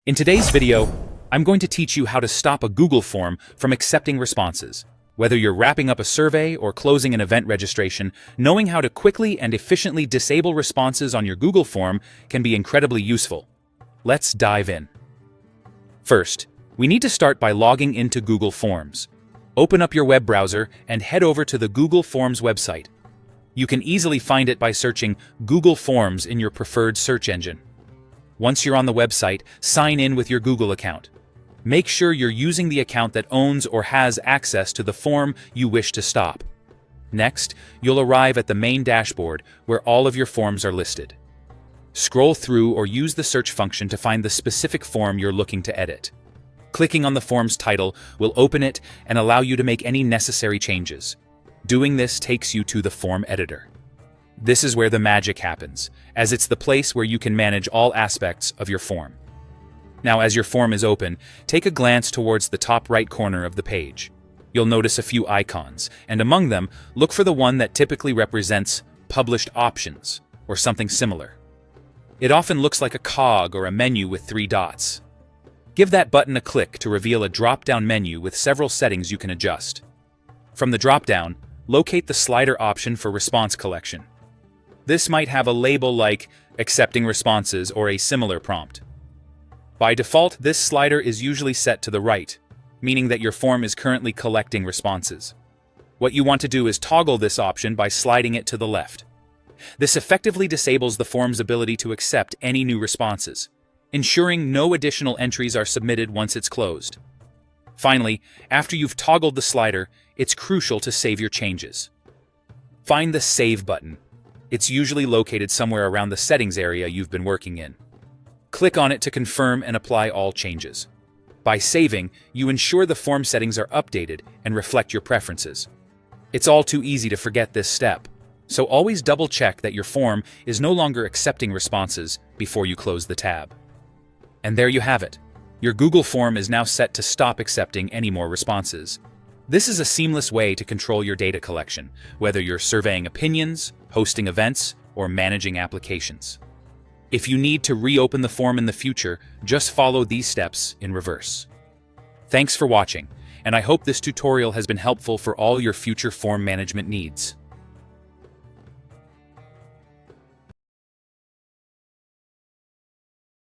In today's video, I'm going to teach you how to stop a Google form from accepting responses. Whether you're wrapping up a survey or closing an event registration, knowing how to quickly and efficiently disable responses on your Google form can be incredibly useful. Let's dive in. First, we need to start by logging into Google Forms. Open up your web browser and head over to the Google Forms website. You can easily find it by searching Google Forms in your preferred search engine. Once you're on the website, sign in with your Google account. Make sure you're using the account that owns or has access to the form you wish to stop. Next, you'll arrive at the main dashboard where all of your forms are listed. Scroll through or use the search function to find the specific form you're looking to edit. Clicking on the form's title will open it and allow you to make any necessary changes. Doing this takes you to the form editor. This is where the magic happens, as it's the place where you can manage all aspects of your form. Now, as your form is open, take a glance towards the top right corner of the page. You'll notice a few icons, and among them, look for the one that typically represents published options, or something similar. It often looks like a cog or a menu with 3 dots. Give that button a click to reveal a drop-down menu with several settings you can adjust. From the drop-down, locate the slider option for response collection. This might have a label like accepting responses or a similar prompt. By default, this slider is usually set to the right, meaning that your form is currently collecting responses. What you want to do is toggle this option by sliding it to the left. This effectively disables the form's ability to accept any new responses, ensuring no additional entries are submitted once it's closed. Finally, after you've toggled the slider, it's crucial to save your changes. Find the Save button. It's usually located somewhere around the settings area you've been working in. Click on it to confirm and apply all changes. By saving, you ensure the form settings are updated and reflect your preferences. It's all too easy to forget this step, so always double-check that your form is no longer accepting responses before you close the tab. And there you have it. Your Google form is now set to stop accepting any more responses. This is a seamless way to control your data collection, whether you're surveying opinions, hosting events, or managing applications. If you need to reopen the form in the future, just follow these steps in reverse. Thanks for watching, and I hope this tutorial has been helpful for all your future form management needs.